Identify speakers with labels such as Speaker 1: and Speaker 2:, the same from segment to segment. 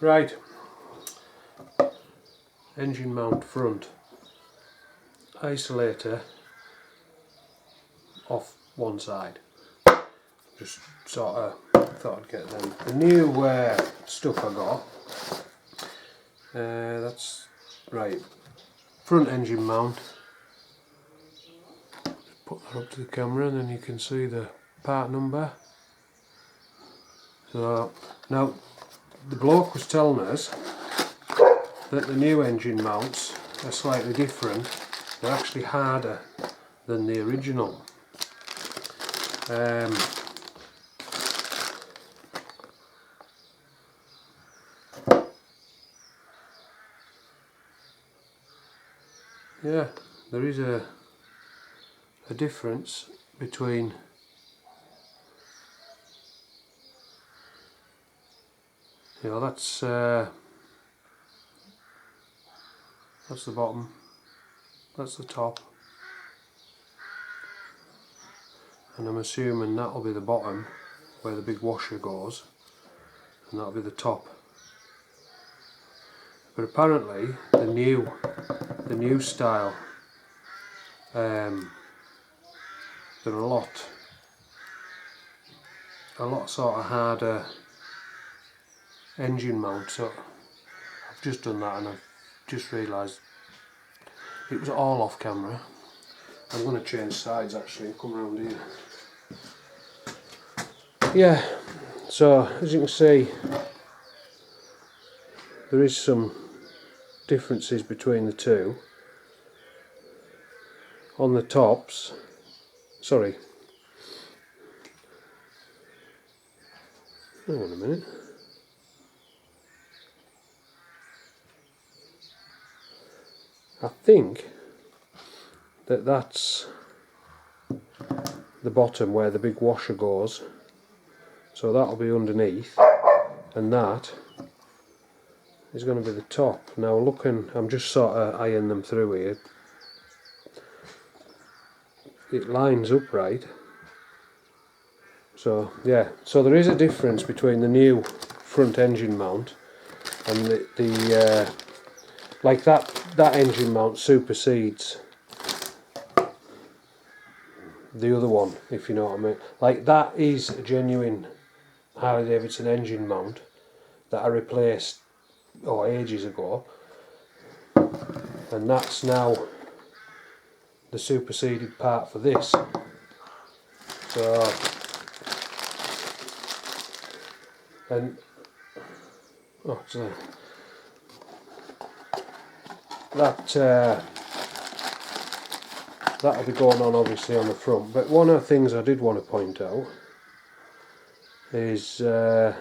Speaker 1: Right, engine mount front, isolator off one side. Just sort of thought I'd get them. The new stuff I got, that's right, front engine mount. Just put that up to the camera and then you can see the part number. So now the bloke was telling us that the new engine mounts are slightly different. They're actually harder than the original. Yeah, there is a difference between that's the bottom, that's the top, and I'm assuming that'll be the bottom where the big washer goes, and that'll be the top. But apparently the new style, they're a lot sort of harder engine mount. So I've just done that and I've just realised it was all off camera. I'm going to change sides actually and come around here. Yeah, so as you can see, there is some differences between the two. On the tops, sorry, hang on a minute. I think that's the bottom where the big washer goes, so that'll be underneath, and that is going to be the top. Now looking, I'm just sort of eyeing them through here. It lines up right. So yeah, so there is a difference between the new front engine mount and the like that engine mount supersedes the other one, if you know what I mean. Like that is a genuine Harley Davidson engine mount that I replaced ages ago, and that's now the superseded part for this. So, and so that'll be going on obviously on the front. But one of the things I did want to point out is if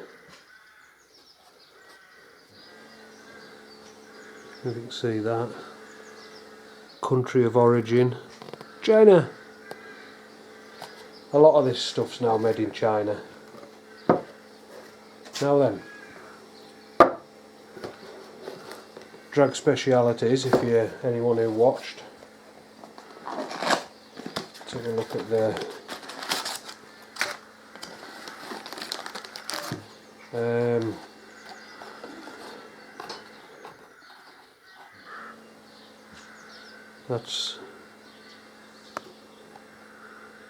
Speaker 1: you can see that, country of origin, China. A lot of this stuff's now made in China. Now then, drag specialities, if you're anyone who watched. Take a look at the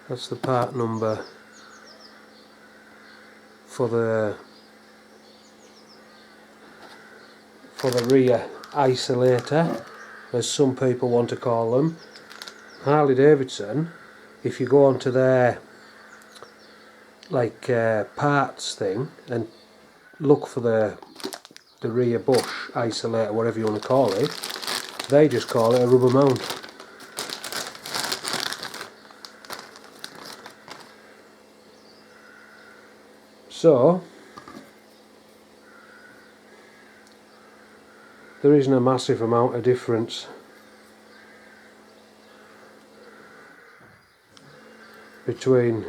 Speaker 1: that's the part number for the rear isolator, as some people want to call them. Harley Davidson, if you go onto their parts thing and look for the rear bush isolator, whatever you want to call it, they just call it a rubber mount. So there isn't a massive amount of difference between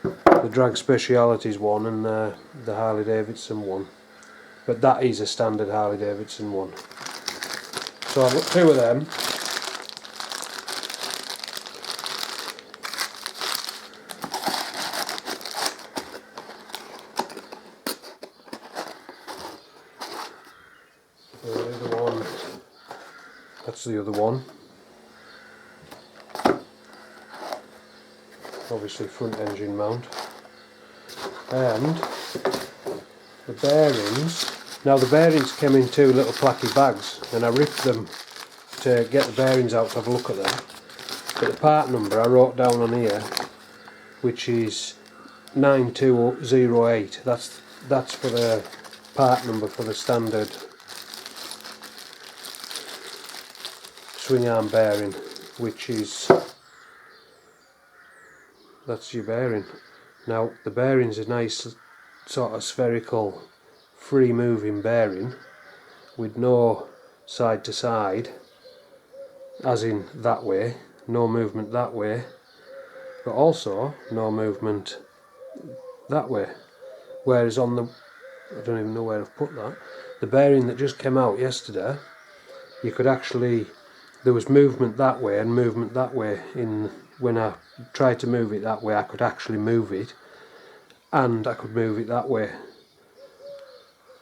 Speaker 1: the Drag Specialities one and the Harley Davidson one, but that is a standard Harley Davidson one. So I've got two of them. that's the other one. Obviously front engine mount. And the bearings. Now the bearings came in two little placky bags, and I ripped them to get the bearings out to have a look at them. But the part number I wrote down on here, which is 9208. That's for the part number for the standard swing arm bearing, which is, that's your bearing. Now the bearing's a nice sort of spherical free moving bearing with no side to side, as in that way, no movement that way, but also no movement that way. Whereas on the, I don't even know where I've put that, the bearing that just came out yesterday, you could actually, there was movement that way and movement that way. In when I tried to move it that way, I could actually move it, and I could move it that way.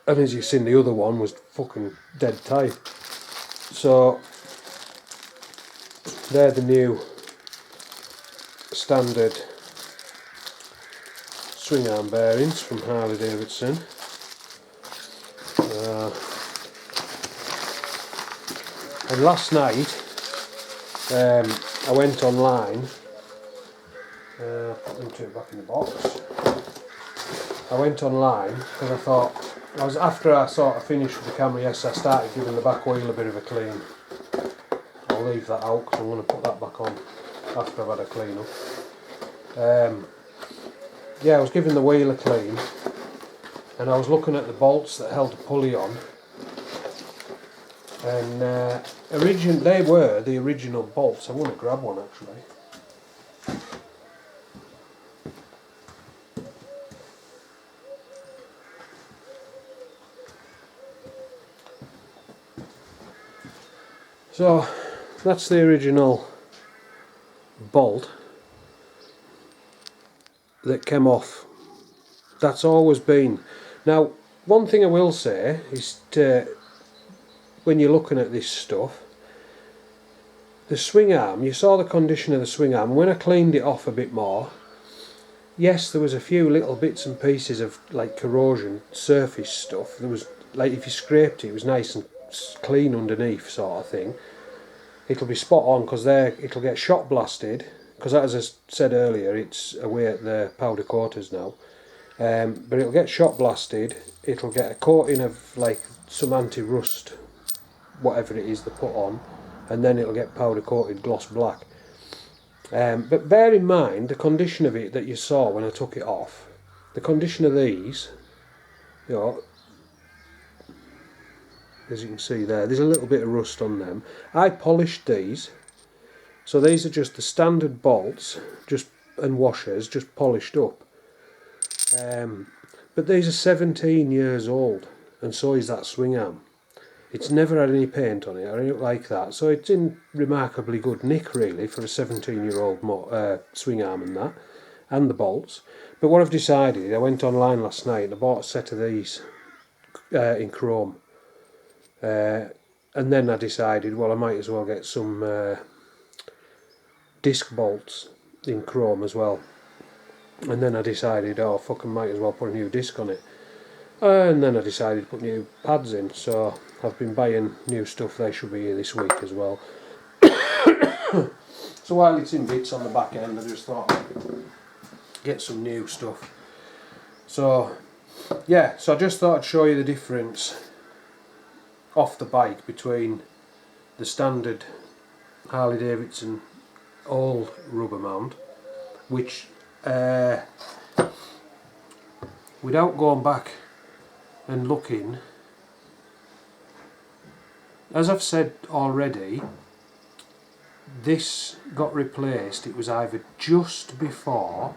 Speaker 1: And as you've seen, the other one was fucking dead tight. So they're the new standard swing arm bearings from Harley Davidson. And last night I went online, put them two back in the box. I went online because I thought, after I sort of finished with the camera yesterday, I started giving the back wheel a bit of a clean. I'll leave that out because I'm going to put that back on after I've had a clean up. Yeah, I was giving the wheel a clean, and I was looking at the bolts that held the pulley on, and they were the original bolts. I want to grab one actually. So that's the original bolt that came off. That's always been. Now, one thing I will say is when you're looking at this stuff, the swing arm, you saw the condition of the swing arm. When I cleaned it off a bit more, yes, there was a few little bits and pieces of like corrosion surface stuff. There was, like, if you scraped it, it was nice and clean underneath, sort of thing. It'll be spot on because it'll get shot blasted, because as I said earlier, it's away at the powder coaters now. But it'll get shot blasted, it'll get a coating of like some anti-rust, whatever it is they put on, and then it'll get powder coated gloss black. But bear in mind the condition of it that you saw when I took it off. The condition of these, you know, as you can see there's a little bit of rust on them. I polished these, so these are just the standard bolts, and washers, just polished up. But these are 17 years old, and so is that swing arm. It's never had any paint on it or anything like that, so it's in remarkably good nick really for a 17-year-old swing arm and that, and the bolts. But what I've decided, I went online last night and I bought a set of these in chrome. And then I decided, well, I might as well get some disc bolts in chrome as well. And then I decided, oh fuck, I might as well put a new disc on it. And then I decided to put new pads in, so I've been buying new stuff. They should be here this week as well. So while it's in bits on the back end, I just thought I'd get some new stuff. So yeah, so I just thought I'd show you the difference off the bike between the standard Harley Davidson old rubber mount, which without going back and looking, as I've said already, this got replaced. It was either just before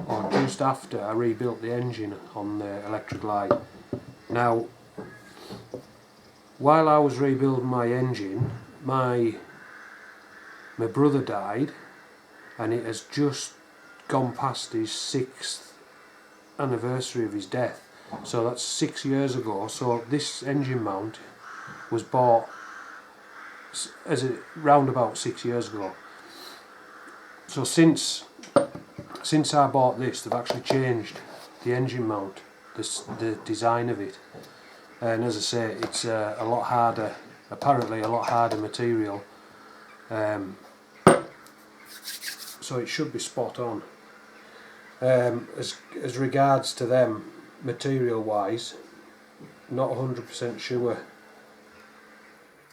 Speaker 1: or just after I rebuilt the engine on the Electraglide. Now, while I was rebuilding my engine, my brother died, and it has just gone past his 6th anniversary of his death. So that's 6 years ago. So this engine mount was bought round about 6 years ago. So since I bought this, they've actually changed the engine mount, the design of it, and as I say, it's a lot harder, apparently a lot harder material, so it should be spot on. As regards to them, material wise, not 100% sure.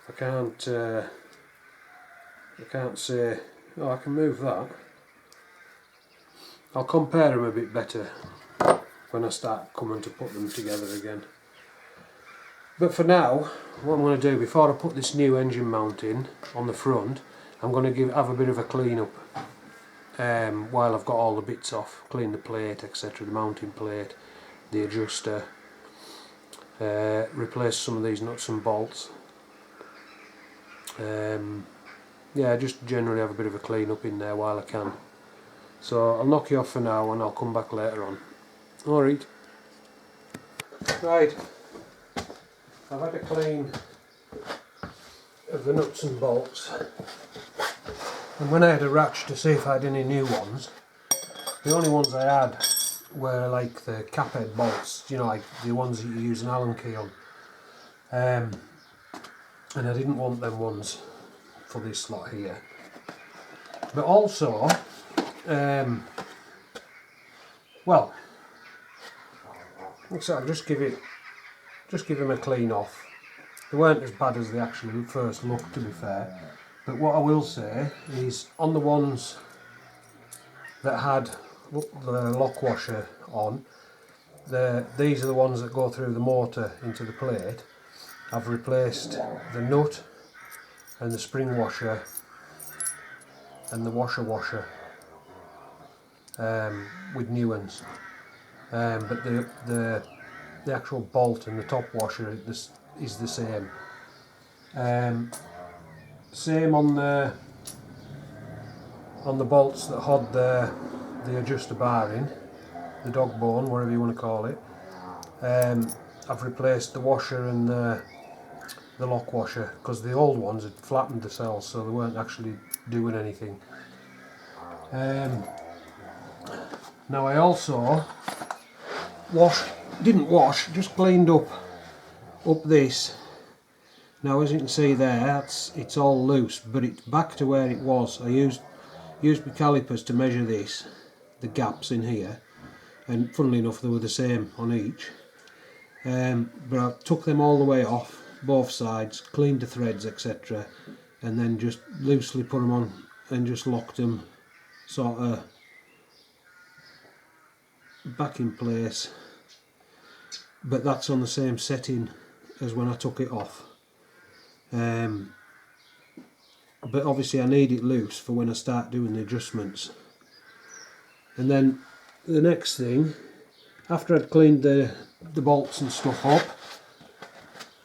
Speaker 1: I can't say. Oh, I can move that. I'll compare them a bit better when I start coming to put them together again. But for now, what I'm going to do, before I put this new engine mount in on the front, I'm going to have a bit of a clean up while I've got all the bits off, clean the plate, etc., the mounting plate, the adjuster, replace some of these nuts and bolts. Yeah, just generally have a bit of a clean up in there while I can. So I'll knock you off for now and I'll come back later on. Alright. Right. I've had a clean of the nuts and bolts. And when I had a ratch to see if I had any new ones, the only ones I had were like the cap head bolts, you know, like the ones that you use an Allen key on. And I didn't want them ones for this slot here. But also, well, so I'll just give them a clean off. They weren't as bad as they actually first looked, to be fair. But what I will say is, on the ones that had the lock washer on, these are the ones that go through the motor into the plate. I've replaced the nut and the spring washer and the washer with new ones. But the actual bolt and the top washer is the same. Same on the bolts that hold the adjuster bar in, the dog bone, whatever you want to call it. I've replaced the washer and the lock washer, because the old ones had flattened the cells, so they weren't actually doing anything. Now I also just cleaned up this. Now, as you can see there, it's all loose, but it's back to where it was. I used my calipers to measure this, the gaps in here, and funnily enough they were the same on each. But I took them all the way off, both sides, cleaned the threads, etc., and then just loosely put them on and just locked them sort of back in place. But that's on the same setting as when I took it off. But obviously I need it loose for when I start doing the adjustments. And then the next thing, after I'd cleaned the bolts and stuff up,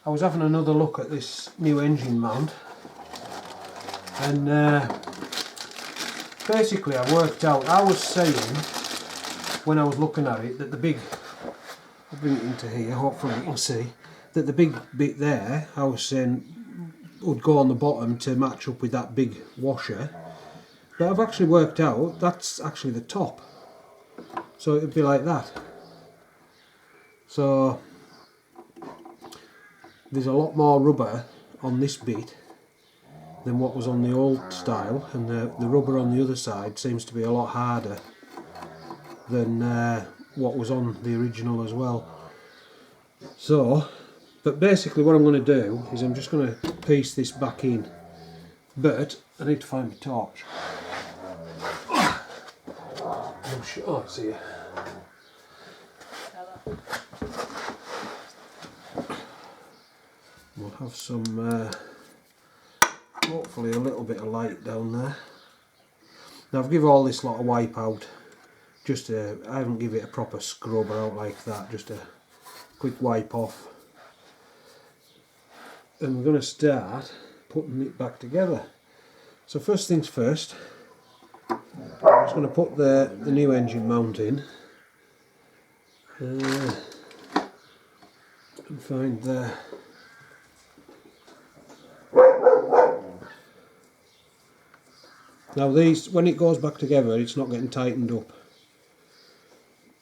Speaker 1: I was having another look at this new engine mount, and basically I worked out, I was saying when I was looking at it that the big, I'll bring it into here, hopefully you can see, that the big bit there, I was saying, would go on the bottom to match up with that big washer. But I've actually worked out that's actually the top, so it would be like that. So there's a lot more rubber on this bit than what was on the old style, and the rubber on the other side seems to be a lot harder than what was on the original as well. So, but basically what I'm going to do is I'm just going to piece this back in, but I need to find my torch. Oh, it's here. We'll have some, hopefully a little bit of light down there. Now I've given all this lot a wipe out, I haven't given it a proper scrub out like that, just a quick wipe off. And we're going to start putting it back together. So first things first, I'm just going to put the new engine mount in, and find the Now these, when it goes back together, it's not getting tightened up.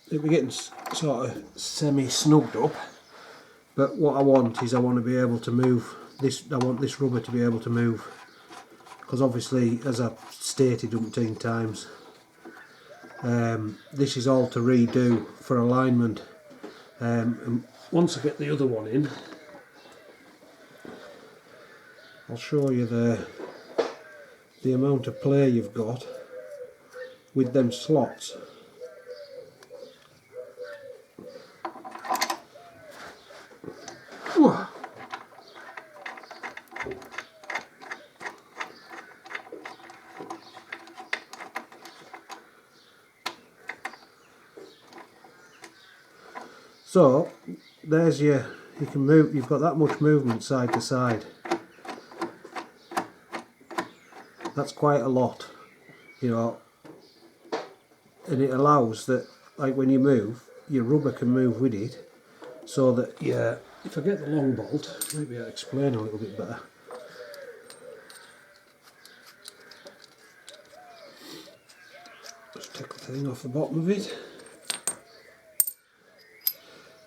Speaker 1: It'll be getting sort of semi-snugged up, but what I want is I want to be able to move this, I want this rubber to be able to move, because obviously, as I've stated umpteen times, this is all to redo for alignment, and once I get the other one in, I'll show you the amount of play you've got with them slots. So there's you can move, you've got that much movement side to side. That's quite a lot, you know, and it allows that, like when you move, your rubber can move with it, so that, yeah, if I get the long bolt, maybe I'll explain a little bit better. Just take the thing off the bottom of it.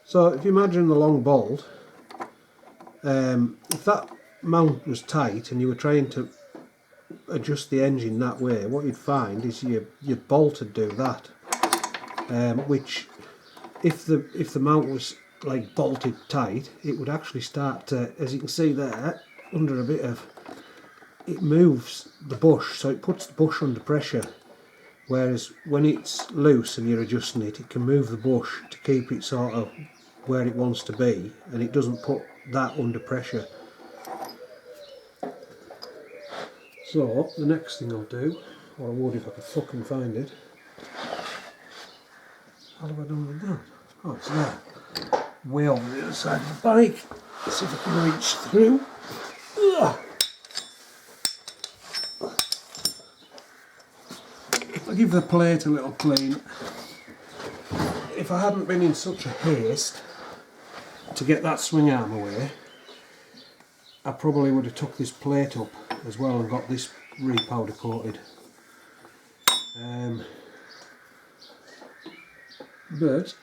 Speaker 1: So if you imagine the long bolt, if that mount was tight and you were trying to adjust the engine that way, what you'd find is your bolt would do that, which if the mount was like bolted tight, it would actually start to, as you can see there, under a bit of, it moves the bush, so it puts the bush under pressure, whereas when it's loose and you're adjusting it, it can move the bush to keep it sort of where it wants to be, and it doesn't put that under pressure. So the next thing I'll do, or I would if I could fucking find it. How have I done with that? Oh, it's there. Way over the other side of the bike. Let's see if I can reach through. Ugh. I'll give the plate a little clean. If I hadn't been in such a haste to get that swing arm away, I probably would have took this plate up as well and got this re-powder coated. But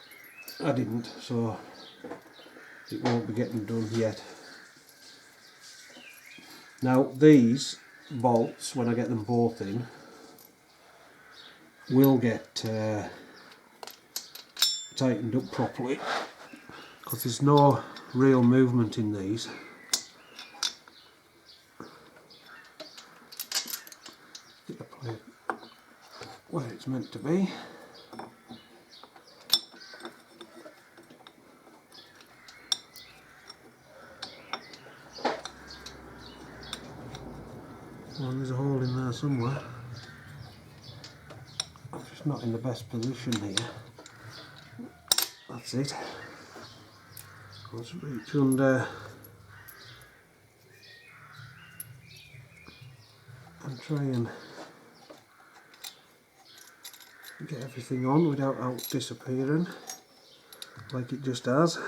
Speaker 1: I didn't, so it won't be getting done yet. Now these bolts, when I get them both in, will get tightened up properly, because there's no real movement in these. Get the plate where it's meant to be. Well, there's a hole in there somewhere. I'm just not in the best position here. That's it. Let's reach under and try and get everything on without out disappearing like it just has.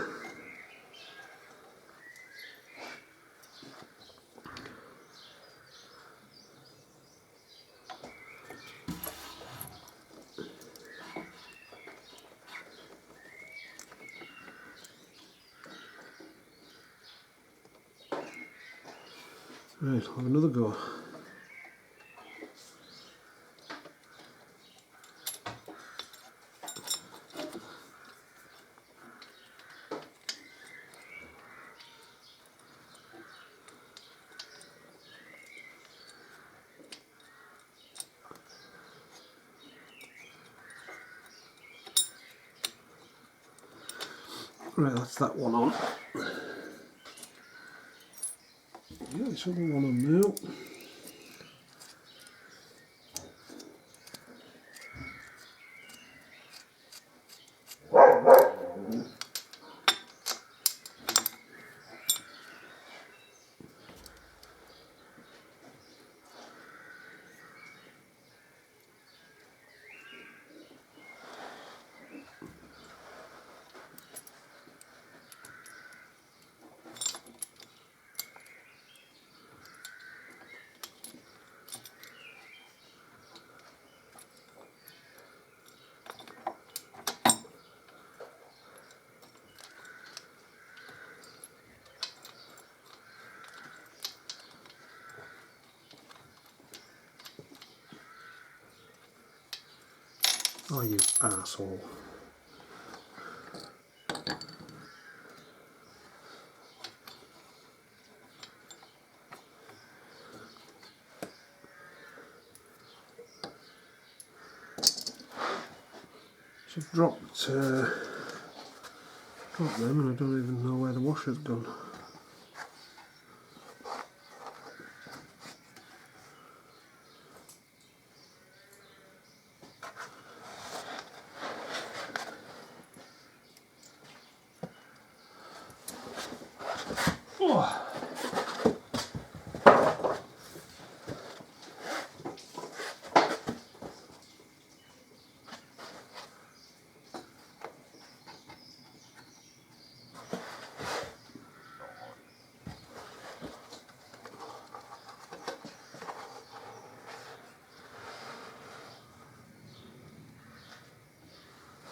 Speaker 1: Right, I'll have another go. Right, that's that one on. Yeah, this other one on now. Oh, you arsehole. So I've dropped them and I don't even know where the washer's gone. Oh.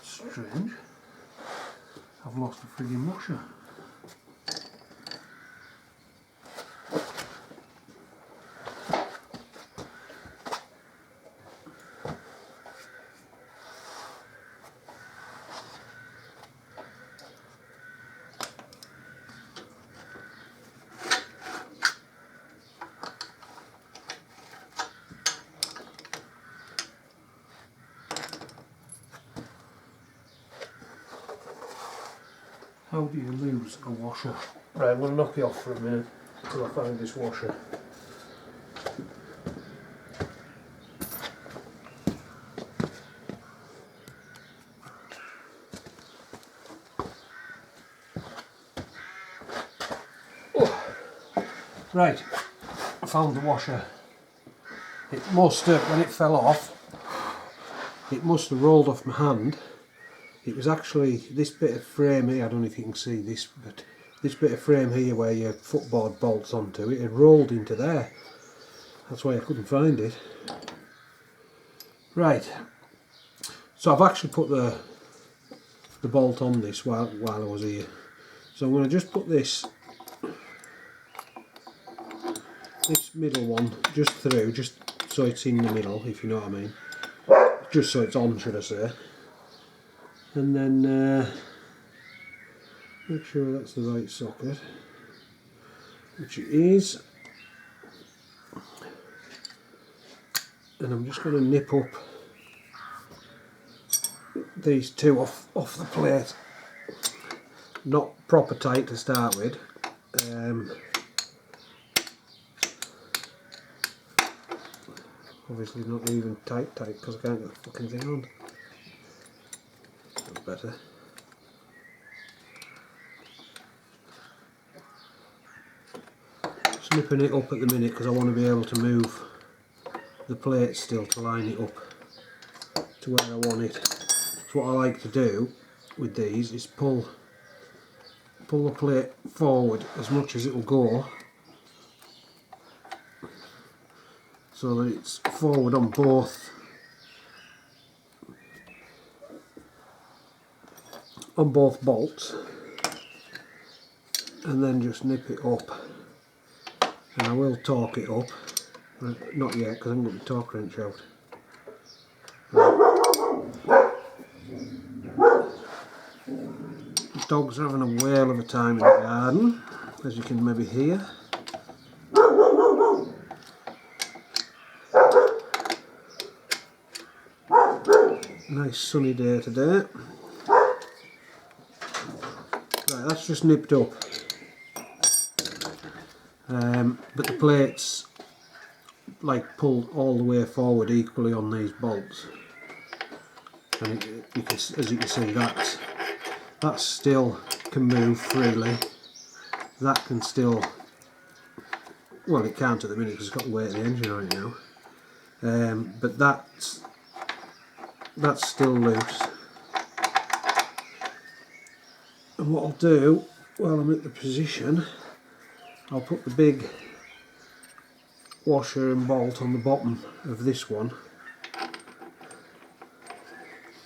Speaker 1: Strange. I've lost the frigging washer. How do you lose a washer? Right, I'm going to knock you off for a minute until I find this washer. Oh. Right, I found the washer. It must have, when it fell off, it must have rolled off my hand. It was actually this bit of frame here, I don't know if you can see this, but this bit of frame here where your footboard bolts onto it, it rolled into there. That's why I couldn't find it. Right, so I've actually put the bolt on this while I was here. So I'm going to just put this middle one just through, just so it's in the middle, if you know what I mean. Just so it's on, should I say. And then make sure that's the right socket, which it is. And I'm just going to nip up these two off the plate. Not proper tight to start with. Obviously not even tight because I can't get the fucking thing on. That's better. Snipping it up at the minute because I want to be able to move the plate still to line it up to where I want it. So what I like to do with these is pull the plate forward as much as it will go, so that it's forward on both bolts, and then just nip it up. And I will torque it up, not yet because I haven't got the torque wrench out. The dogs are having a whale of a time in the garden, as you can maybe hear. Nice sunny day today. Right, that's just nipped up. But the plates like pulled all the way forward equally on these bolts, and as you can see, that still can move freely. That can still, well, it can't at the minute because it's got the weight of the engine on it now. But that's still loose. And what I'll do while I'm at the position, I'll put the big washer and bolt on the bottom of this one,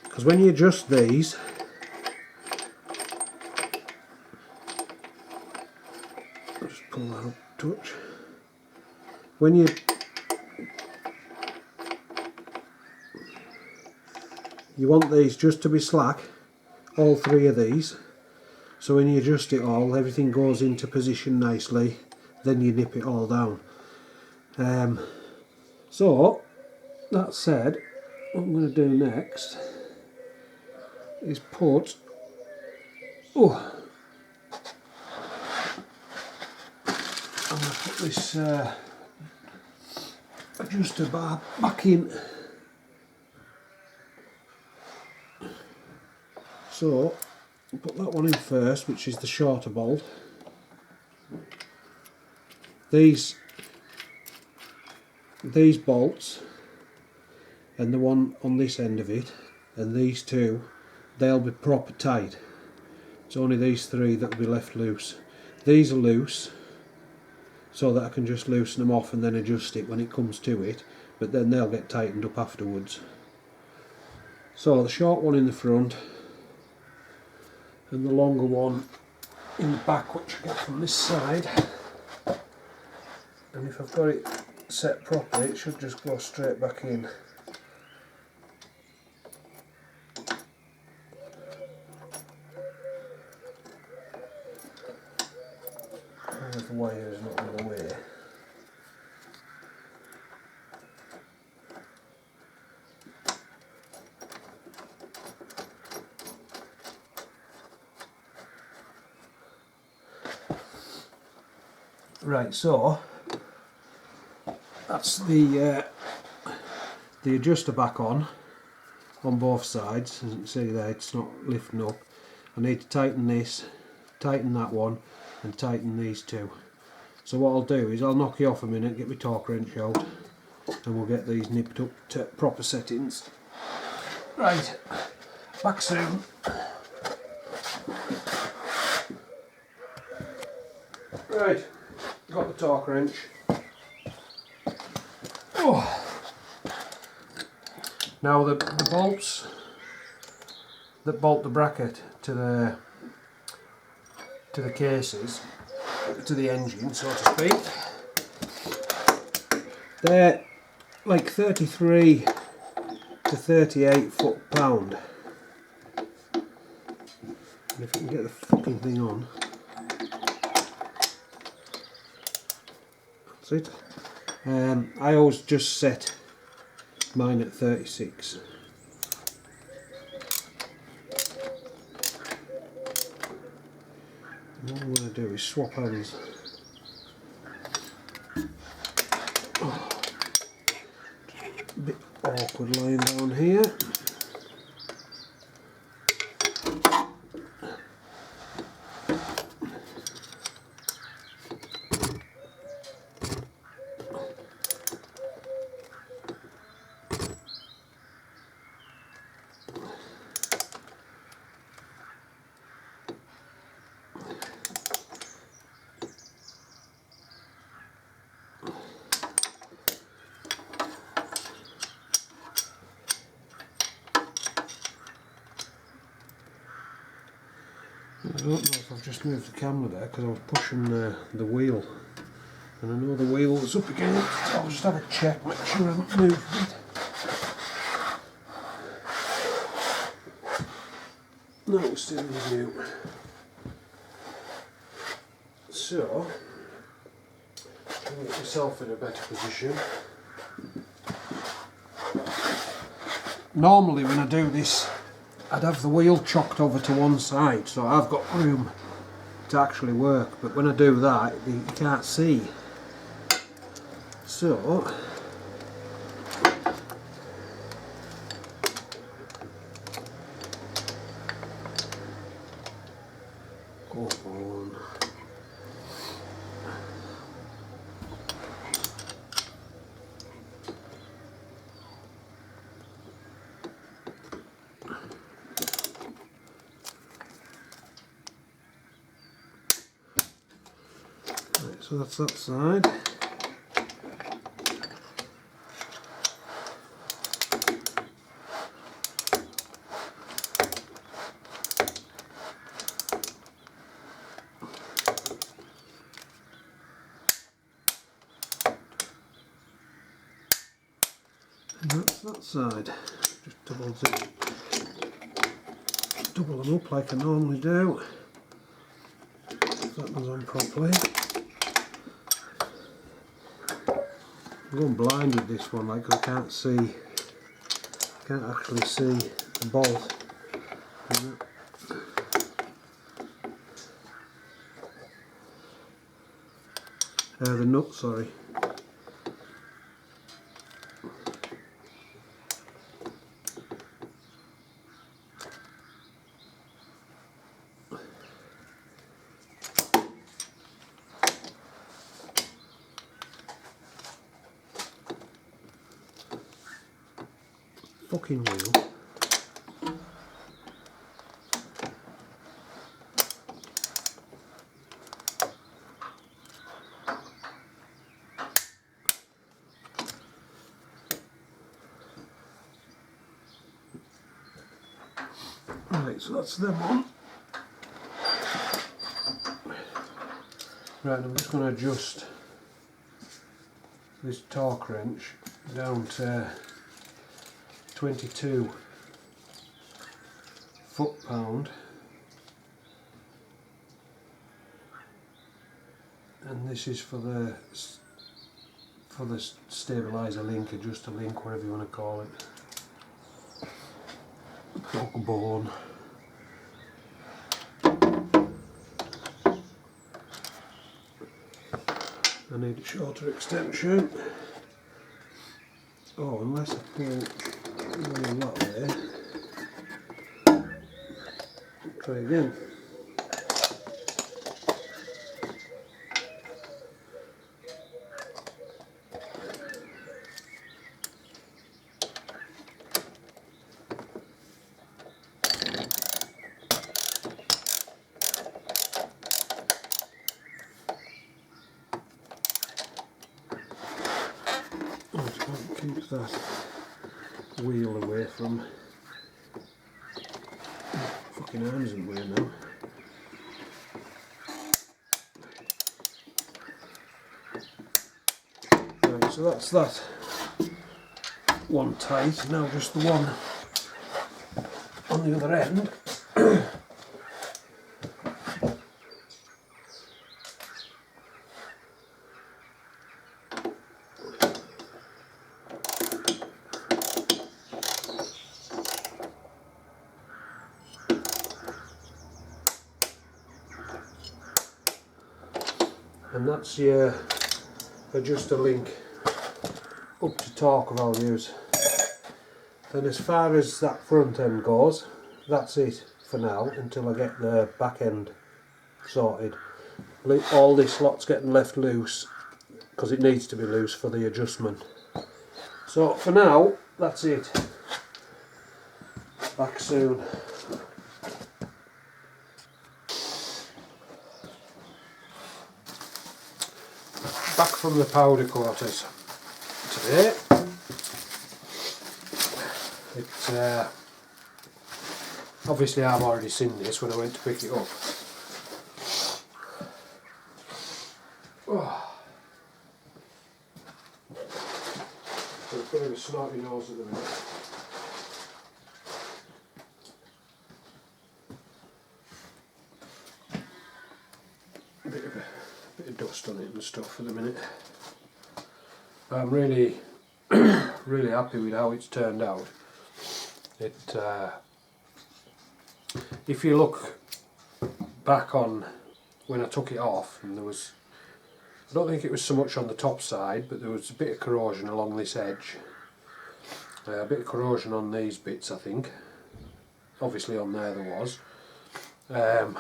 Speaker 1: because when you adjust these, I'll just pull that up a touch. When you you want these just to be slack, all three of these, so when you adjust it all, everything goes into position nicely, then you nip it all down. So that said, what I'm going to do next is put I'm going to put this adjuster bar back in. So I'll put that one in first, which is the shorter bolt. These bolts and the one on this end of it and these two, they'll be proper tight. It's only these three that will be left loose. These are loose so that I can just loosen them off and then adjust it when it comes to it, but then they'll get tightened up afterwards. So the short one in the front and the longer one in the back, which I get from this side. And if I've got it set properly, it should just go straight back in. The wire is not in the way. Right, so that's the adjuster back on both sides. As you can see there, it's not lifting up. I need to tighten this, tighten that one, and tighten these two. So what I'll do is I'll knock you off a minute, get my torque wrench out, and we'll get these nipped up to proper settings. Right, back soon. Right, got the torque wrench. Oh. Now the bolts that bolt the bracket to the cases, to the engine, so to speak, they're like 33 to 38 foot-pound. And if you can get the fucking thing on, that's it. I always just set mine at 36. What I'm going to do is swap hands. Oh, a bit awkward lying down here. I don't know if I've just moved the camera there because I was pushing the wheel, and I know the wheel was up again, so I'll just have a check, make sure I haven't moved it. No, it's still in view. So, try and get myself in a better position. Normally when I do this, I'd have the wheel chocked over to one side, so I've got room to actually work, but when I do that, you can't see. So, go on. So that's that side. And that's that side. Just double zip. double them up like I normally do. That one's on properly. I'm going blind with this one, like I can't actually see the bolt. The nut, sorry. Fucking wheel. Right, so that's them on. Right, I'm just going to adjust this torque wrench down to 22 foot-pound, and this is for the stabiliser link, adjuster link, whatever you want to call it. Dog bone. I need a shorter extension. Oh, unless I pull that way. Try again. Keeps that wheel away from fucking arms in the way now. Right, so that's that one tight. Now just the one on the other end. And that's your adjuster link up to torque values. And as far as that front end goes, that's it for now until I get the back end sorted. All this lot's getting left loose because it needs to be loose for the adjustment. So for now, that's it. Back soon. Back from the powder quarters today. Obviously I've already seen this when I went to pick it up. Oh. Got a bit of a snotty nose at the minute. Bit of dust on it and stuff at the minute. But I'm really really happy with how it's turned out. If you look back on when I took it off, and I don't think it was so much on the top side, but there was a bit of corrosion along this edge, a bit of corrosion on these bits, I think. Obviously on there was, but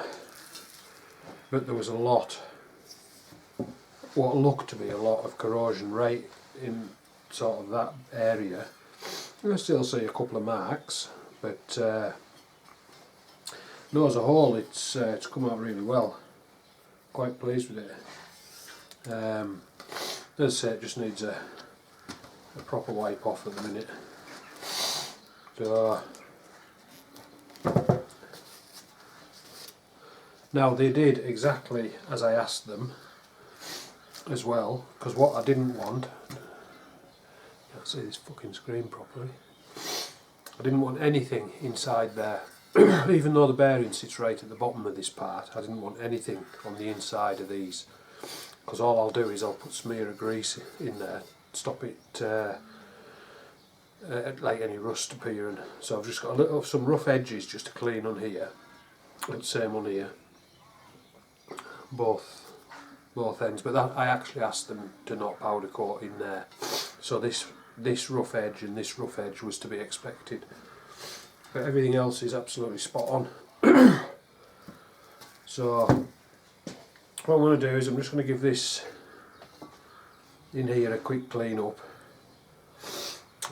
Speaker 1: there was a lot, what looked to be a lot of corrosion right in sort of that area. I still see a couple of marks, but no, as a whole it's come out really well. Quite pleased with it. As I say, it just needs a proper wipe off at the minute. So now they did exactly as I asked them as well, because what I didn't want, can't see this fucking screen properly, I didn't want anything inside there even though the bearing sits right at the bottom of this part, I didn't want anything on the inside of these, because all I'll do is I'll put smear of grease in there, stop it like any rust appearing. So I've just got some rough edges just to clean on here, and same on here, both ends. But that, I actually asked them to not powder coat in there, so this rough edge and this rough edge was to be expected. But everything else is absolutely spot on. So what I'm going to do is I'm just going to give this in here a quick clean up,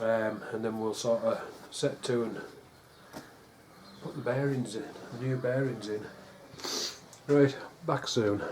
Speaker 1: and then we'll sort of set to and put the bearings in, the new bearings in. Right, back soon.